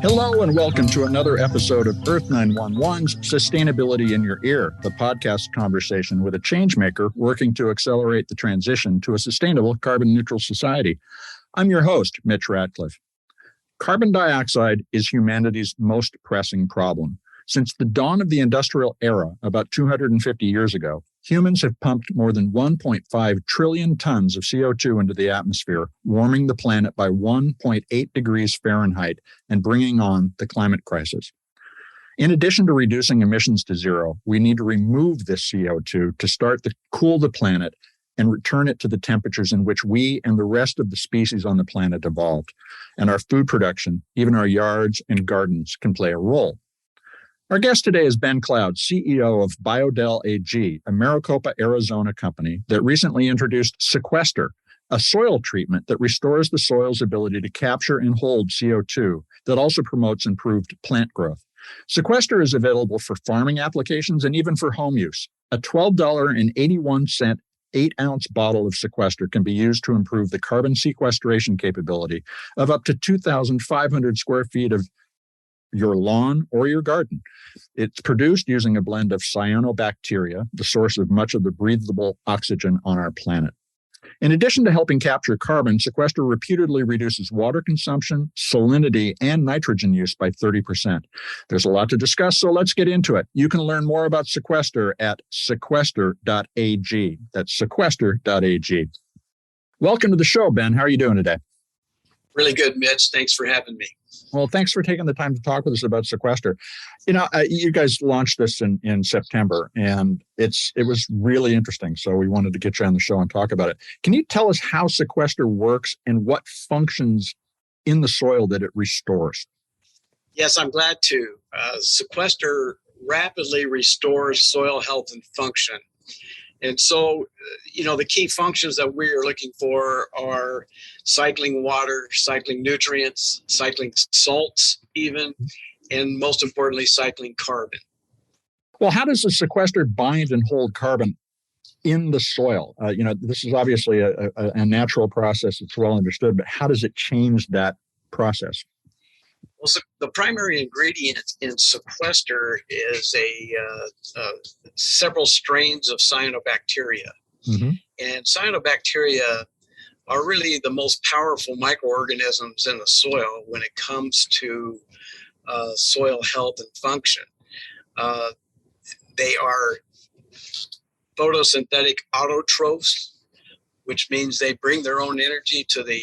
Hello and welcome to another episode of Earth911's Sustainability in Your Ear, the podcast conversation with a changemaker working to accelerate the transition to a sustainable carbon-neutral society. I'm your host, Mitch Ratcliffe. Carbon dioxide is humanity's most pressing problem. Since the dawn of the industrial era, about 250 years ago, humans have pumped more than 1.5 trillion tons of CO2 into the atmosphere, warming the planet by 1.8 degrees Fahrenheit and bringing on the climate crisis. In addition to reducing emissions to zero, we need to remove this CO2 to start to cool the planet and return it to the temperatures in which we and the rest of the species on the planet evolved. And our food production, even our yards and gardens, can play a role. Our guest today is Ben Cloud, CEO of Biodel AG, a Maricopa, Arizona company that recently introduced Sequester, a soil treatment that restores the soil's ability to capture and hold CO2 that also promotes improved plant growth. Sequester is available for farming applications and even for home use. A $12.81 8-ounce bottle of Sequester can be used to improve the carbon sequestration capability of up to 2,500 square feet of your lawn or your garden. It's produced using a blend of cyanobacteria, the source of much of the breathable oxygen on our planet. In addition to helping capture carbon, Sequester reputedly reduces water consumption, salinity, and nitrogen use by 30%. There's a lot to discuss, so let's get into it. You can learn more about Sequester at sequester.ag. That's sequester.ag. Welcome to the show, Ben. How are you doing today? Really good, Mitch. Thanks for having me. Well, thanks for taking the time to talk with us about Sequester. You guys launched this in September, and it was really interesting. So we wanted to get you on the show and talk about it. Can you tell us how Sequester works and what functions in the soil that it restores? Yes, I'm glad to. Sequester rapidly restores soil health and function. And so, the key functions that we are looking for are cycling water, cycling nutrients, cycling salts even, and most importantly, cycling carbon. Well, how does the Sequester bind and hold carbon in the soil? This is obviously a natural process. It's well understood, but how does it change that process? Well, so the primary ingredient in Sequester is several strains of cyanobacteria. Mm-hmm. And cyanobacteria are really the most powerful microorganisms in the soil when it comes to soil health and function. They are photosynthetic autotrophs, which means they bring their own energy to the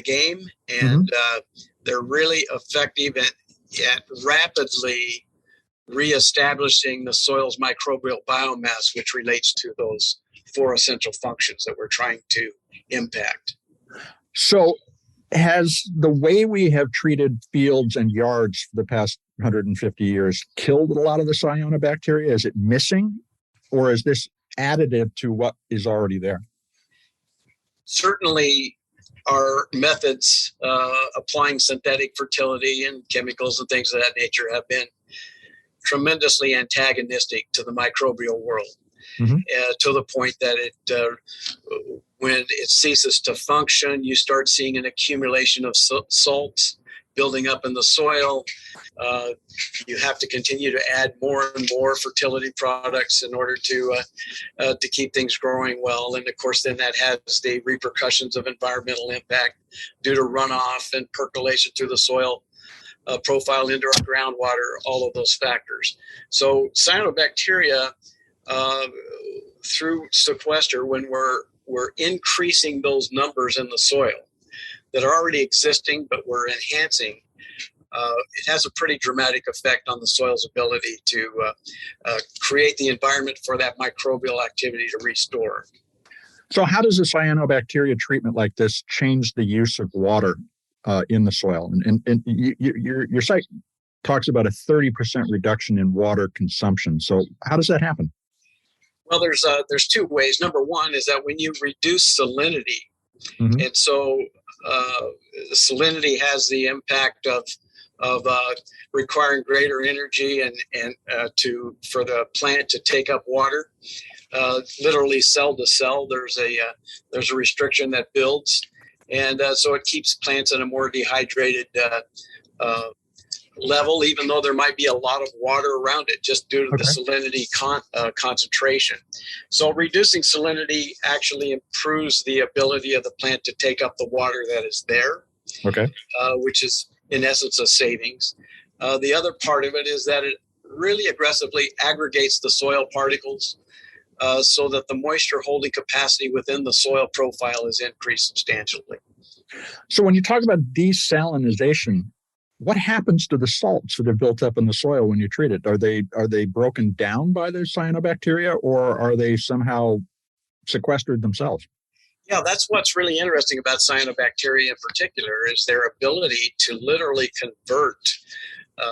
game, and they're really effective at rapidly reestablishing the soil's microbial biomass, which relates to those four essential functions that we're trying to impact. So has the way we have treated fields and yards for the past 150 years killed a lot of the cyanobacteria? Is it missing, or is this additive to what is already there? Certainly, our methods applying synthetic fertility and chemicals and things of that nature have been tremendously antagonistic to the microbial world, to the point that when it ceases to function, you start seeing an accumulation of salts building up in the soil. You have to continue to add more and more fertility products in order to keep things growing well. And of course, then that has the repercussions of environmental impact due to runoff and percolation through the soil profile into our groundwater, all of those factors. So cyanobacteria through Sequester, when we're increasing those numbers in the soil that are already existing, but we're enhancing, it has a pretty dramatic effect on the soil's ability to create the environment for that microbial activity to restore. So how does a cyanobacteria treatment like this change the use of water in the soil? And your site talks about a 30% reduction in water consumption. So how does that happen? Well, there's two ways. Number one is that when you reduce salinity, and so salinity has the impact of requiring greater energy and for the plant to take up water. Literally cell to cell, there's a restriction that builds, And so it keeps plants in a more dehydrated level, even though there might be a lot of water around it, just due to the salinity concentration. So reducing salinity actually improves the ability of the plant to take up the water that is there, which is in essence a savings. The other part of it is that it really aggressively aggregates the soil particles so that the moisture holding capacity within the soil profile is increased substantially. So when you talk about desalinization, what happens to the salts that are built up in the soil when you treat it? Are they broken down by the cyanobacteria, or are they somehow sequestered themselves? Yeah, that's what's really interesting about cyanobacteria in particular, is their ability to literally convert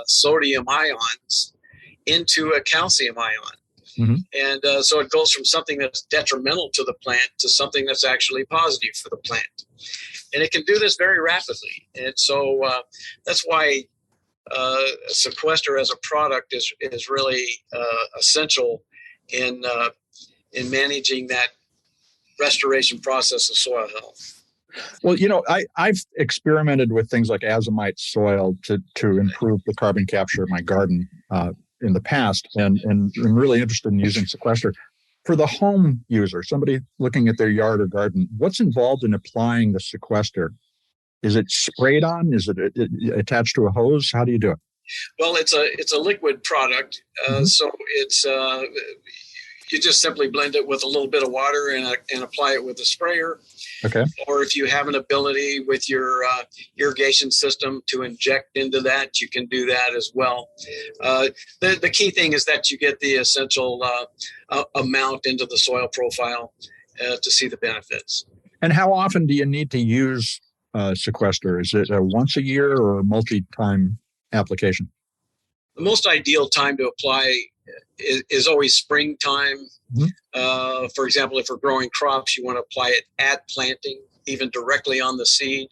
sodium ions into a calcium ion. Mm-hmm. And so it goes from something that's detrimental to the plant to something that's actually positive for the plant. And it can do this very rapidly. And so that's why Sequester as a product is really essential in managing that restoration process of soil health. Well, I've experimented with things like azomite soil to improve the carbon capture of my garden in the past, and I'm really interested in using Sequester. For the home user, somebody looking at their yard or garden, what's involved in applying the Sequester? Is it sprayed on? Is it attached to a hose? How do you do it? Well, it's a liquid product, so it's you just simply blend it with a little bit of water and apply it with a sprayer. Okay. Or if you have an ability with your irrigation system to inject into that, you can do that as well. The key thing is that you get the essential amount into the soil profile to see the benefits. And how often do you need to use Sequester? Is it a once a year or a multi-time application? The most ideal time to apply is always springtime. Mm-hmm. For example, if we're growing crops, you want to apply it at planting, even directly on the seed.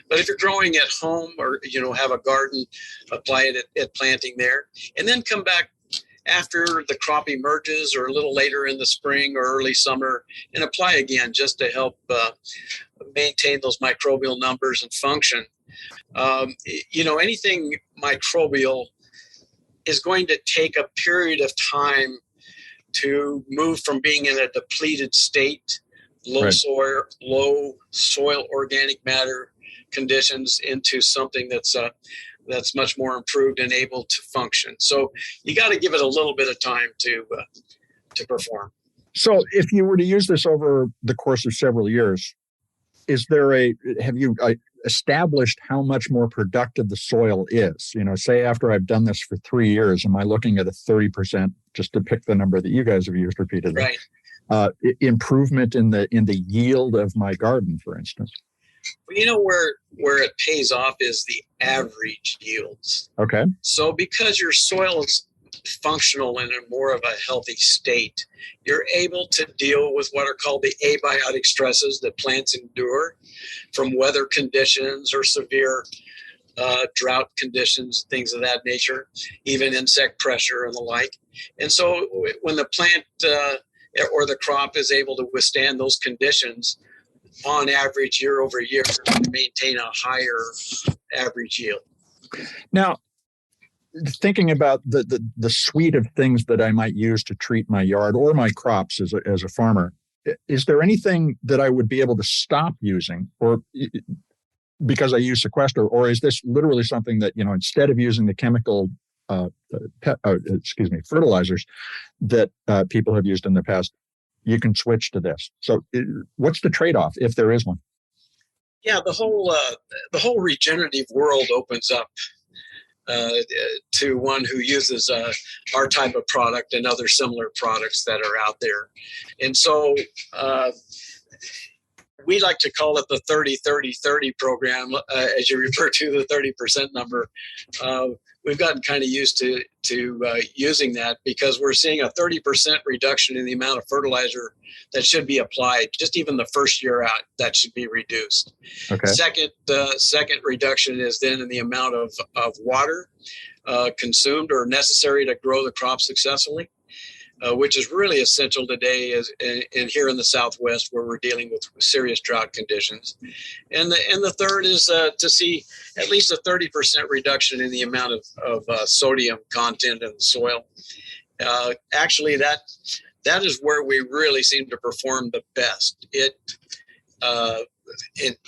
But if you're growing at home or have a garden, apply it at planting there, and then come back after the crop emerges or a little later in the spring or early summer and apply again, just to help maintain those microbial numbers and function. Anything microbial is going to take a period of time to move from being in a depleted state, low soil organic matter conditions, into something that's much more improved and able to function. So you got to give it a little bit of time to perform. So if you were to use this over the course of several years, have you established how much more productive the soil is? Say after I've done this for 3 years, am I looking at a 30%, just to pick the number that you guys have used repeatedly, improvement in the yield of my garden, for instance? Well, where it pays off is the average yields. Okay. So because your soil is functional and in more of a healthy state, you're able to deal with what are called the abiotic stresses that plants endure from weather conditions or severe drought conditions, things of that nature, even insect pressure and the like. And so when the plant or the crop is able to withstand those conditions, on average, year over year, maintain a higher average yield. Now, thinking about the suite of things that I might use to treat my yard or my crops as a farmer, is there anything that I would be able to stop using, or because I use Sequester, or is this literally something that instead of using the chemical fertilizers that people have used in the past, you can switch to this? So what's the trade-off, if there is one? Yeah, the whole regenerative world opens up to one who uses our type of product and other similar products that are out there. And so we like to call it the 30-30-30 program, as you refer to the 30% number. We've gotten kind of used to using that because we're seeing a 30% reduction in the amount of fertilizer that should be applied. Just even the first year out, that should be reduced. Okay. Second reduction is then in the amount of water consumed or necessary to grow the crop successfully. which is really essential today and here in the Southwest where we're dealing with serious drought conditions. And the third is to see at least a 30% reduction in the amount of sodium content in the soil. Actually, that is where we really seem to perform the best.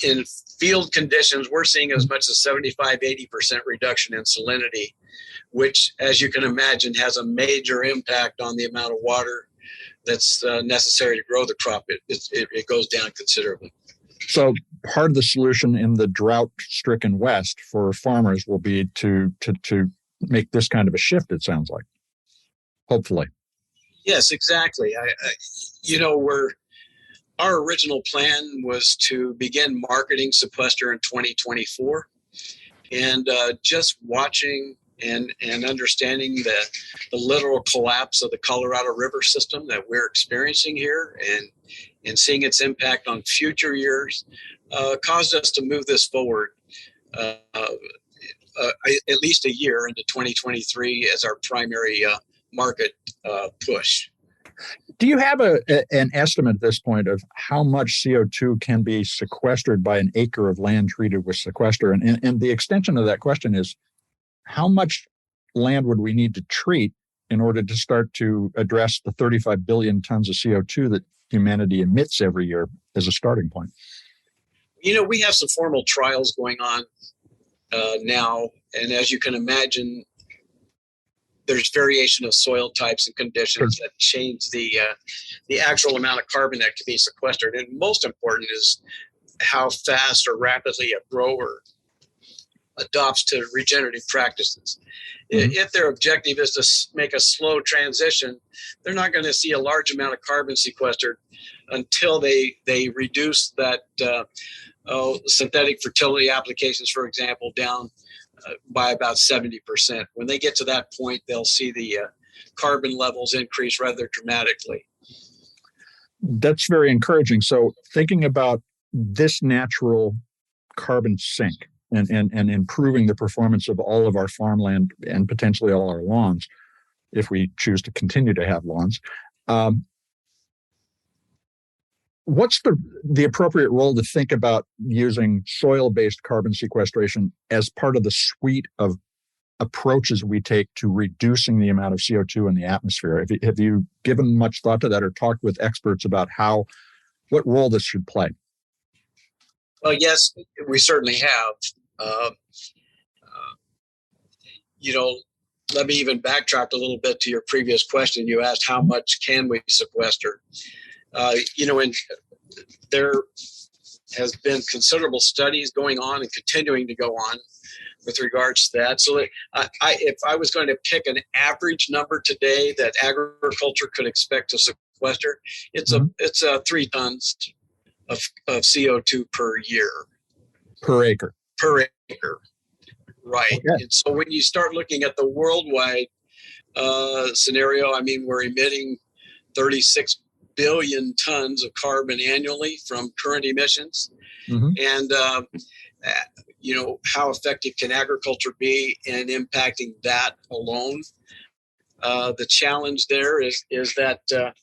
In field conditions, we're seeing as much as 75-80% reduction in salinity, which, as you can imagine, has a major impact on the amount of water that's necessary to grow the crop. It goes down considerably. So part of the solution in the drought-stricken West for farmers will be to make this kind of a shift, it sounds like, hopefully. Yes, exactly. Our original plan was to begin marketing Sequester in 2024, and just watching and understanding the literal collapse of the Colorado River system that we're experiencing here and seeing its impact on future years caused us to move this forward at least a year into 2023 as our primary market push. Do you have an estimate at this point of how much CO2 can be sequestered by an acre of land treated with Sequester? And the extension of that question is, how much land would we need to treat in order to start to address the 35 billion tons of CO2 that humanity emits every year as a starting point? We have some formal trials going on now. And as you can imagine, there's variation of soil types and conditions that change the actual amount of carbon that can be sequestered. And most important is how fast or rapidly a grower adopts to regenerative practices. Mm-hmm. If their objective is to make a slow transition, they're not going to see a large amount of carbon sequestered until they reduce that synthetic fertility applications, for example, down by about 70%. When they get to that point, they'll see the carbon levels increase rather dramatically. That's very encouraging. So thinking about this natural carbon sink and improving the performance of all of our farmland and potentially all our lawns, if we choose to continue to have lawns, what's the appropriate role to think about using soil-based carbon sequestration as part of the suite of approaches we take to reducing the amount of CO2 in the atmosphere? Have you given much thought to that or talked with experts about what role this should play? Well, yes, we certainly have. Let me even backtrack a little bit to your previous question. You asked how much can we sequester? And there has been considerable studies going on and continuing to go on with regards to that. So if I was going to pick an average number today that agriculture could expect to sequester, it's 3 tons of CO2 per year. Per acre. Per acre. Right. Okay. And so when you start looking at the worldwide scenario, we're emitting 36 billion tons of carbon annually from current emissions. Mm-hmm. And, how effective can agriculture be in impacting that alone? The challenge there is that, at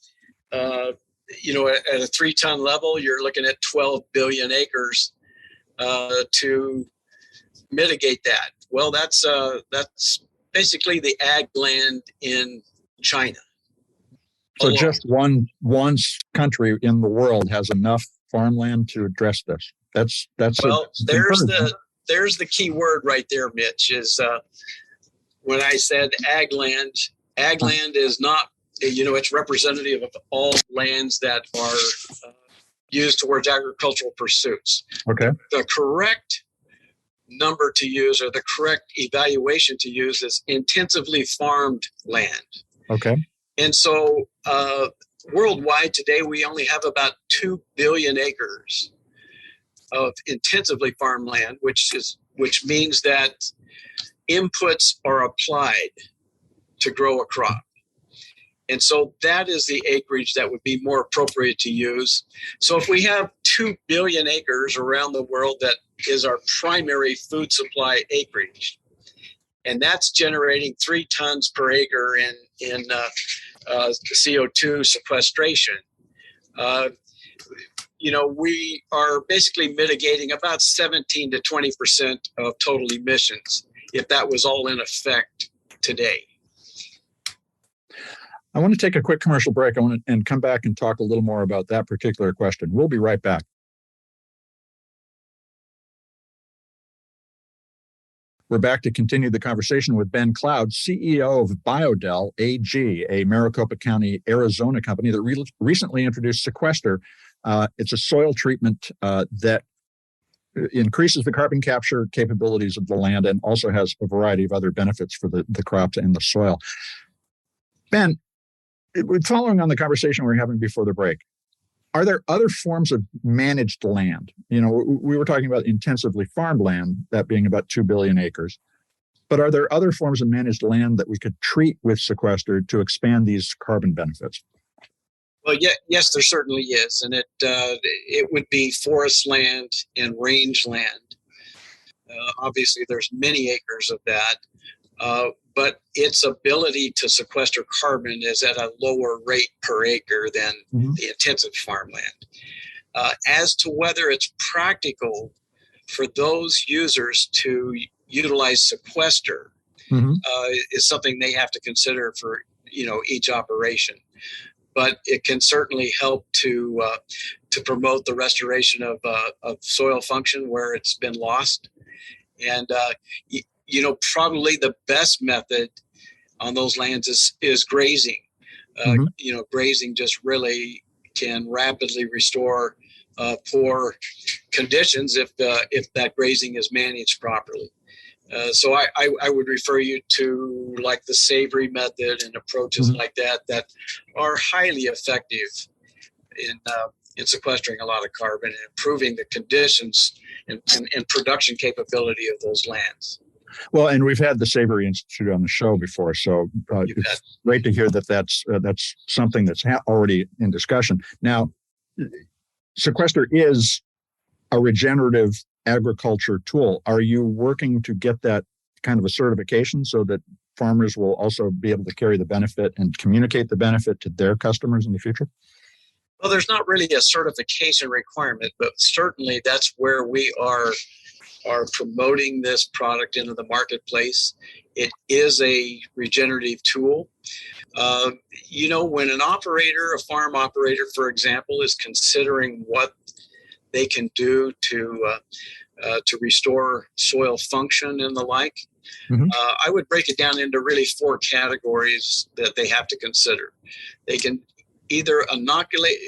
a 3-ton level, you're looking at 12 billion acres to mitigate that. Well, that's basically the ag land in China. So just one country in the world has enough farmland to address this. That's there's the key word right there, Mitch, is when I said ag land. Ag land is not, it's representative of all lands that are used towards agricultural pursuits. Okay. The correct number to use or the correct evaluation to use is intensively farmed land. Okay. And so worldwide today, we only have about 2 billion acres of intensively farmed land, which means that inputs are applied to grow a crop. And so that is the acreage that would be more appropriate to use. So if we have 2 billion acres around the world, that is our primary food supply acreage. And that's generating 3 tons per acre in CO2 sequestration, we are basically mitigating about 17 to 20% of total emissions if that was all in effect today. I want to take a quick commercial break. I want to come back and talk a little more about that particular question. We'll be right back. We're back to continue the conversation with Ben Cloud, CEO of Biodel AG, a Maricopa County, Arizona company that recently introduced Sequester. It's a soil treatment that increases the carbon capture capabilities of the land and also has a variety of other benefits for the crops and the soil. Ben, following on the conversation we were having before the break, are there other forms of managed land? We were talking about intensively farmed land, that being about 2 billion acres. But are there other forms of managed land that we could treat with Sequester to expand these carbon benefits? Well, yes, there certainly is. And it would be forest land and range land. Obviously, there's many acres of that. But its ability to sequester carbon is at a lower rate per acre than the intensive farmland. As to whether it's practical for those users to utilize Sequester is something they have to consider for each operation. But it can certainly help to promote the restoration of soil function where it's been lost. And probably the best method on those lands is grazing. Grazing just really can rapidly restore poor conditions if that grazing is managed properly. So I would refer you to like the savory method and approaches like that are highly effective in sequestering a lot of carbon and improving the conditions and production capability of those lands. Well, and we've had the Savory Institute on the show before, so it's great to hear that that's something that's already in discussion. Now, Sequester is a regenerative agriculture tool. Are you working to get that kind of a certification so that farmers will also be able to carry the benefit and communicate the benefit to their customers in the future? Well, there's not really a certification requirement, but certainly that's where we are promoting this product into the marketplace. It is a regenerative tool. When a farm operator, for example, is considering what they can do to restore soil function and the like, I would break it down into really 4 categories that they have to consider. They can either inoculate,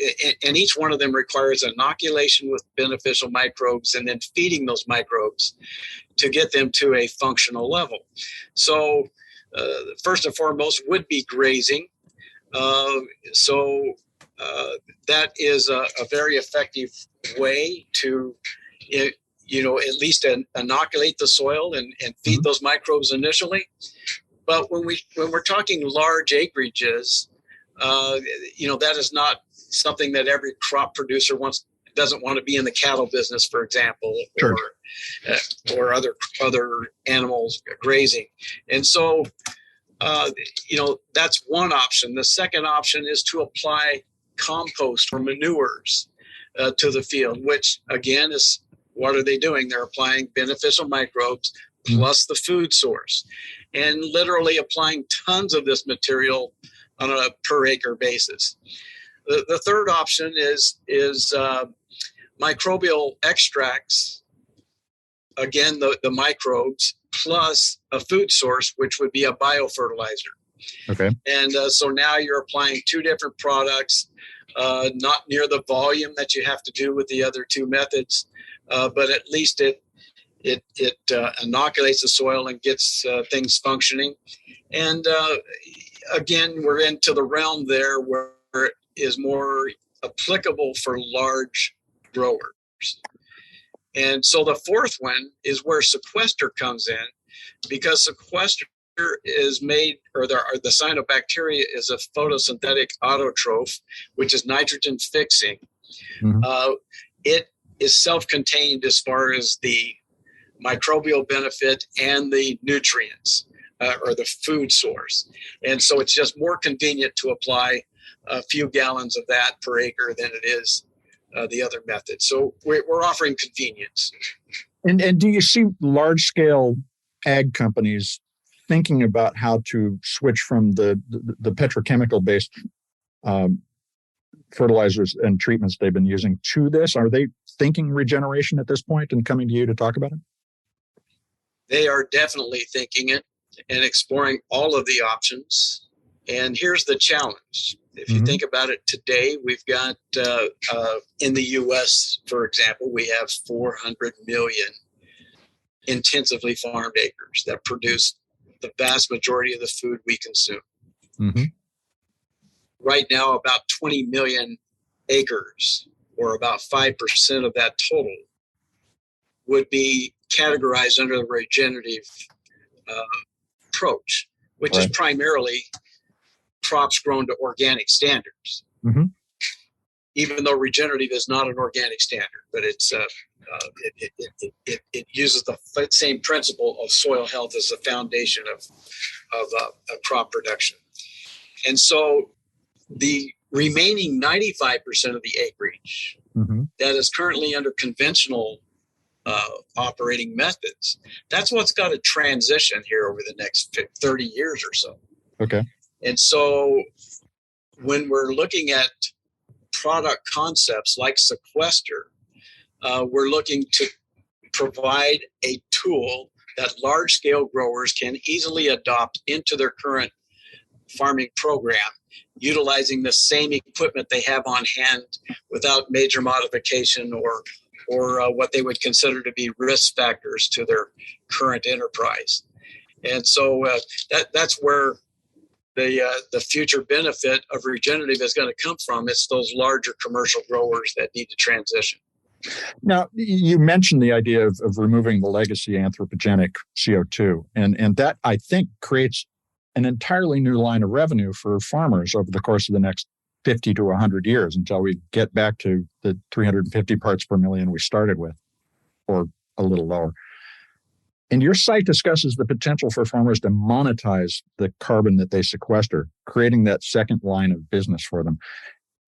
and each one of them requires inoculation with beneficial microbes and then feeding those microbes to get them to a functional level. So first and foremost would be grazing. That is a very effective way to, at least inoculate the soil and feed those microbes initially. But when we're talking large acreages, that is not something that every crop producer doesn't want to be in the cattle business, for example, sure. or other animals grazing. And so, that's one option. The second option is to apply compost or manures to the field, which again is, what are they doing? They're applying beneficial microbes plus the food source, and literally applying tons of this material on a per acre basis. The third option is microbial extracts, again, the microbes, plus a food source, which would be a biofertilizer. Okay. And so now you're applying 2 different products, not near the volume that you have to do with the other 2 methods, but at least it inoculates the soil and gets things functioning. And again, we're into the realm there where it is more applicable for large growers. And so the fourth one is where Sequester comes in, because Sequester is made, or the cyanobacteria is a photosynthetic autotroph, which is nitrogen fixing. It is self-contained as far as the microbial benefit and the nutrients. or the food source. And so it's just more convenient to apply a few gallons of that per acre than it is the other method. So we're offering convenience. And do you see large scale ag companies thinking about how to switch from the petrochemical based fertilizers and treatments they've been using to this? Are they thinking regeneration at this point and coming to you to talk about it? They are definitely thinking it and exploring all of the options. And here's the challenge. If you think about it today, we've got in the U.S., for example, we have 400 million intensively farmed acres that produce the vast majority of the food we consume. Mm-hmm. Right now, about 20 million acres, or about 5% of that total, would be categorized under the regenerative approach, which is primarily crops grown to organic standards. Mm-hmm. Even though regenerative is not an organic standard, but it's it uses the same principle of soil health as the foundation of crop production. And so the remaining 95% of the acreage that is currently under conventional operating methods, that's what's got to transition here over the next 30 years or so. Okay. And so when we're looking at product concepts like Sequester, we're looking to provide a tool that large-scale growers can easily adopt into their current farming program, utilizing the same equipment they have on hand without major modification or what they would consider to be risk factors to their current enterprise. And so that's where the future benefit of regenerative is going to come from. It's those larger commercial growers that need to transition. Now, you mentioned the idea of removing the legacy anthropogenic CO2, and that, I think, creates an entirely new line of revenue for farmers over the course of the next 50 to 100 years until we get back to the 350 parts per million we started with, or a little lower. And your site discusses the potential for farmers to monetize the carbon that they sequester, creating that second line of business for them.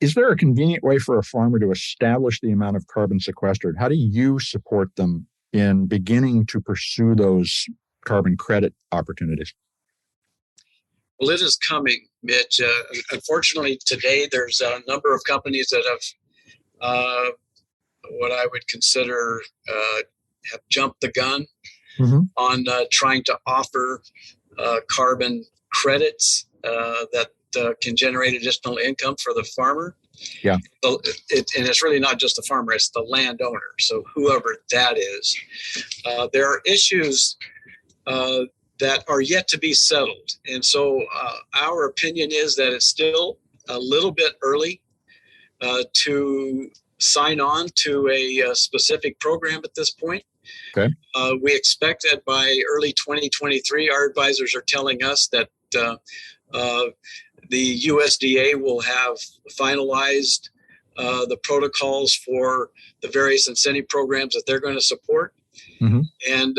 Is there a convenient way for a farmer to establish the amount of carbon sequestered? How do you support them in beginning to pursue those carbon credit opportunities? Well, it is coming, Mitch. Unfortunately, today there's a number of companies that have what I would consider have jumped the gun on trying to offer carbon credits that can generate additional income for the farmer. Yeah. And it's really not just the farmer, it's the landowner. So whoever that is, there are issues that are yet to be settled. And so our opinion is that it's still a little bit early to sign on to a specific program at this point. Okay. We expect that by early 2023, our advisors are telling us that the USDA will have finalized the protocols for the various incentive programs that they're going to support. And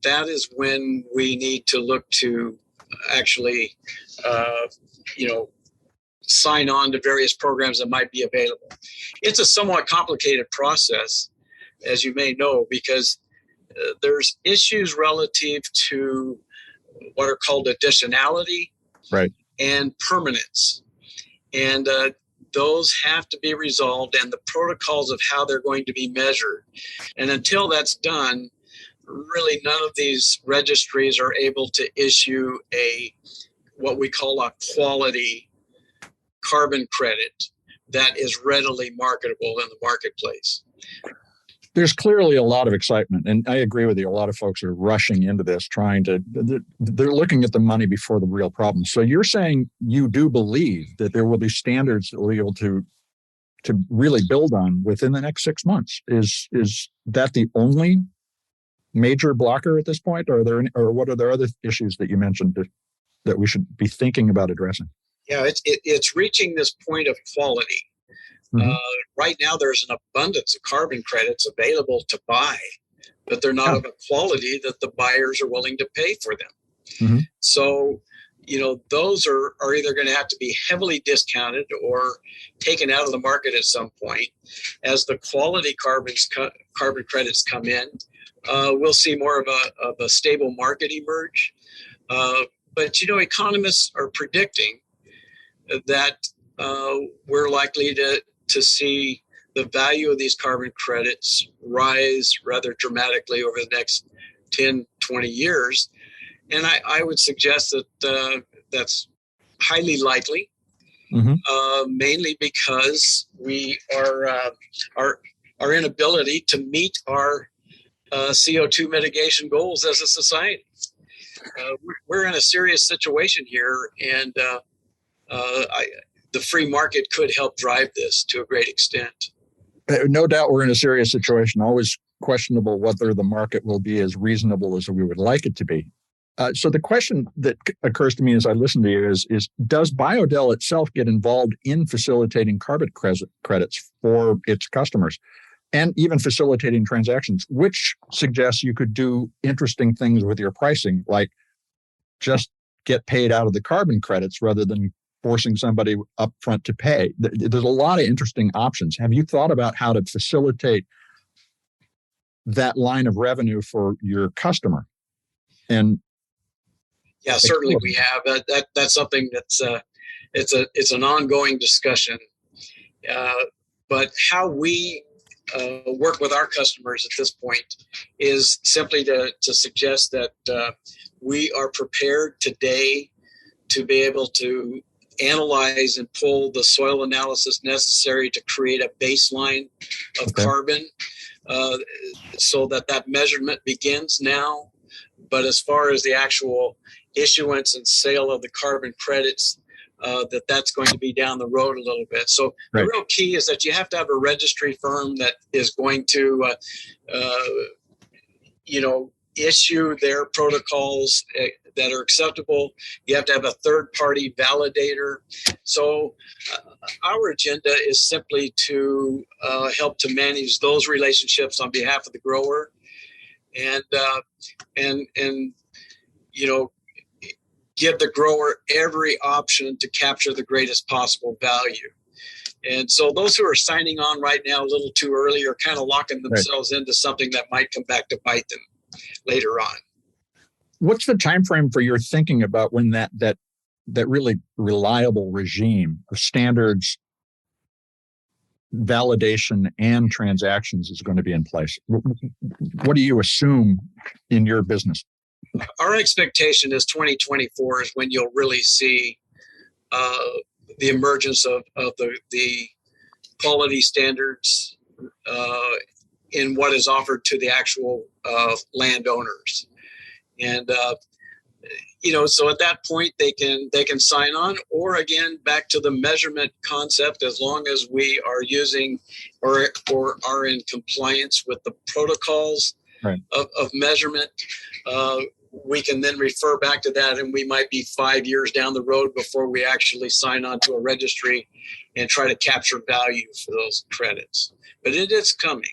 that is when we need to look to actually, sign on to various programs that might be available. It's a somewhat complicated process, as you may know, because there's issues relative to what are called additionality and permanence. And those have to be resolved, and the protocols of how they're going to be measured. And until that's done, really none of these registries are able to issue what we call a quality carbon credit that is readily marketable in the marketplace. There's clearly a lot of excitement, and I agree with you. A lot of folks are rushing into this, they're looking at the money before the real problem. So you're saying you do believe that there will be standards that we'll be able to really build on within the next 6 months. Is that the only major blocker at this point? Or what are there other issues that you mentioned that we should be thinking about addressing? Yeah, it's reaching this point of quality. Right now, there's an abundance of carbon credits available to buy, but they're not of a quality that the buyers are willing to pay for them. Mm-hmm. So, those are either going to have to be heavily discounted or taken out of the market at some point. As the quality carbon credits come in, we'll see more of a stable market emerge. But economists are predicting that we're likely to see the value of these carbon credits rise rather dramatically over the next 10, 20 years. And I would suggest that that's highly likely, Mm-hmm. mainly because we our inability to meet our CO2 mitigation goals as a society. We're in a serious situation here, and the free market could help drive this to a great extent. No doubt we're in a serious situation. Always questionable whether the market will be as reasonable as we would like it to be. So the question that occurs to me as I listen to you is does Biodel itself get involved in facilitating carbon credits for its customers and even facilitating transactions, which suggests you could do interesting things with your pricing, like just get paid out of the carbon credits rather than forcing somebody up front to pay? There's a lot of interesting options. Have you thought about how to facilitate that line of revenue for your customer? And yeah, certainly we have. That's something that's it's an ongoing discussion. But how we work with our customers at this point is simply to suggest that we are prepared today to be able to analyze and pull the soil analysis necessary to create a baseline of carbon, so that measurement begins now. But as far as the actual issuance and sale of the carbon credits, that's going to be down the road a little bit. So the real key is that you have to have a registry firm that is going to, issue their protocols that are acceptable. You have to have a third-party validator. So our agenda is simply to help to manage those relationships on behalf of the grower, and give the grower every option to capture the greatest possible value. And so those who are signing on right now a little too early are kind of locking themselves into something that might come back to bite them later on. What's the time frame for your thinking about when that really reliable regime of standards, validation, and transactions is going to be in place? What do you assume in your business? Our expectation is 2024 is when you'll really see the emergence of the quality standards in what is offered to the actual landowners. And so at that point they can sign on, or again, back to the measurement concept, as long as we are using or are in compliance with the protocols of measurement, we can then refer back to that, and we might be 5 years down the road before we actually sign on to a registry and try to capture value for those credits. But it is coming.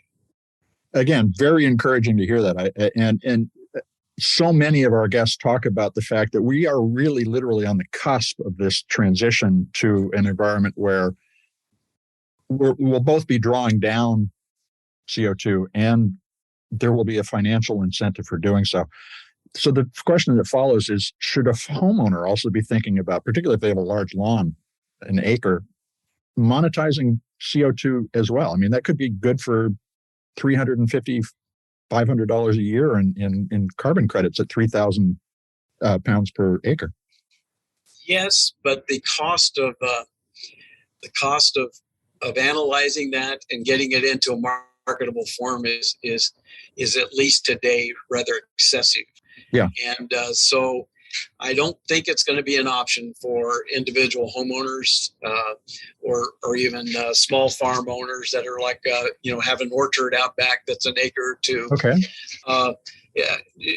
Again, very encouraging to hear that. And so many of our guests talk about the fact that we are really literally on the cusp of this transition to an environment where we'll both be drawing down CO2 and there will be a financial incentive for doing so. So the question that follows is, should a homeowner also be thinking about, particularly if they have a large lawn, an acre, monetizing CO2 as well? I mean, that could be good for $350, $500 a year in carbon credits at 3,000 pounds per acre. Yes, but the cost of analyzing that and getting it into a marketable form is at least today rather excessive. Yeah. And so I don't think it's going to be an option for individual homeowners or even small farm owners that are like, have an orchard out back that's an acre or two. Okay.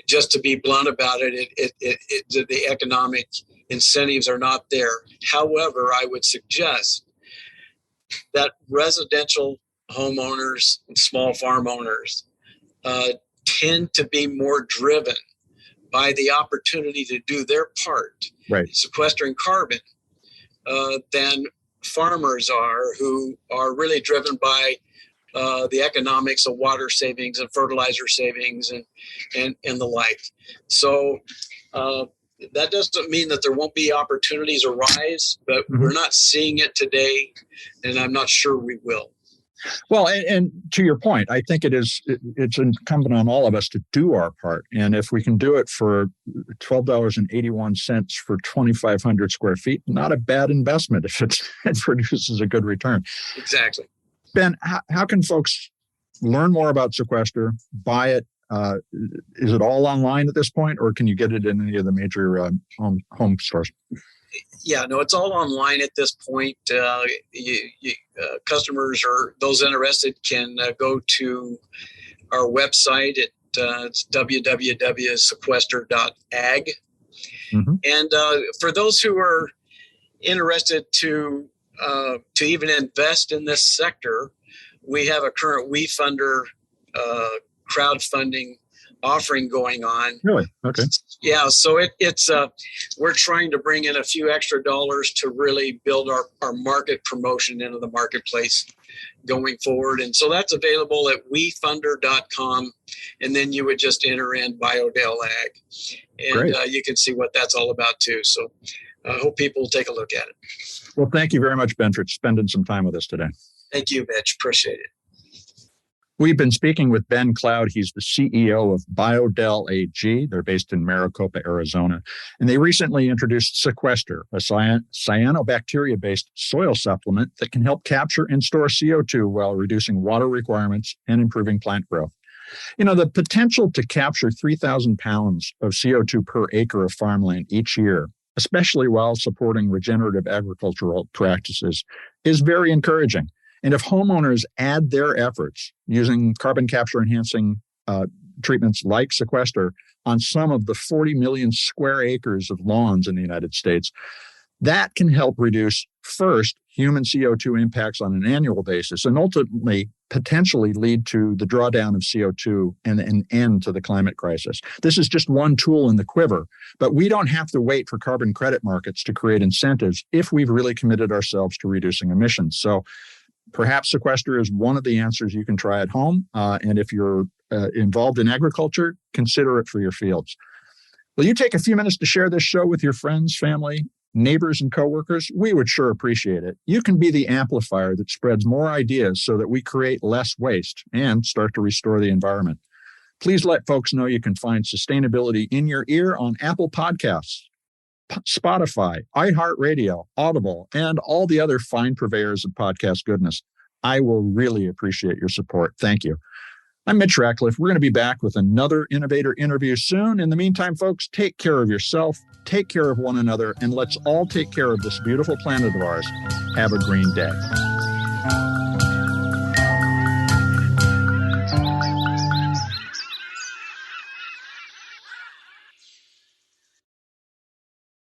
Just to be blunt about it, the economic incentives are not there. However, I would suggest that residential homeowners and small farm owners tend to be more driven by the opportunity to do their part, right, sequestering carbon, than farmers are, who are really driven by the economics of water savings and fertilizer savings and the like. So that doesn't mean that there won't be opportunities arise, but we're not seeing it today, and I'm not sure we will. Well, and to your point, I think it's incumbent on all of us to do our part. And if we can do it for $12.81 for 2,500 square feet, not a bad investment if it produces a good return. Exactly. Ben, how can folks learn more about Sequester, buy it? Is it all online at this point, or can you get it in any of the major home stores? Yeah, no, it's all online at this point. Customers or those interested can go to our website at it's www.sequester.ag. And for those who are interested to even invest in this sector, we have a current WeFunder crowdfunding offering going on. Really? Okay. Yeah, so it's we're trying to bring in a few extra dollars to really build our market promotion into the marketplace going forward. And so that's available at wefunder.com. And then you would just enter in Biodel AG. And you can see what that's all about too. So I hope people will take a look at it. Well, thank you very much, Ben, for spending some time with us today. Thank you, Mitch. Appreciate it. We've been speaking with Ben Cloud. He's the CEO of Biodel AG. They're based in Maricopa, Arizona. And they recently introduced Sequester, a cyanobacteria-based soil supplement that can help capture and store CO2 while reducing water requirements and improving plant growth. You know, the potential to capture 3,000 pounds of CO2 per acre of farmland each year, especially while supporting regenerative agricultural practices, is very encouraging. And if homeowners add their efforts using carbon capture enhancing treatments like Sequester on some of the 40 million square acres of lawns in the United States, that can help reduce, first, human CO2 impacts on an annual basis, and ultimately potentially lead to the drawdown of CO2 and an end to the climate crisis. This is just one tool in the quiver, but we don't have to wait for carbon credit markets to create incentives if we've really committed ourselves to reducing emissions. So perhaps Sequester is one of the answers you can try at home. And if you're involved in agriculture, consider it for your fields. Will you take a few minutes to share this show with your friends, family, neighbors, and coworkers? We would sure appreciate it. You can be the amplifier that spreads more ideas so that we create less waste and start to restore the environment. Please let folks know you can find sustainability in your ear on Apple Podcasts, Spotify, iHeartRadio, Audible, and all the other fine purveyors of podcast goodness. I will really appreciate your support. Thank you. I'm Mitch Ratcliffe. We're going to be back with another innovator interview soon. In the meantime, folks, take care of yourself, take care of one another, and let's all take care of this beautiful planet of ours. Have a green day.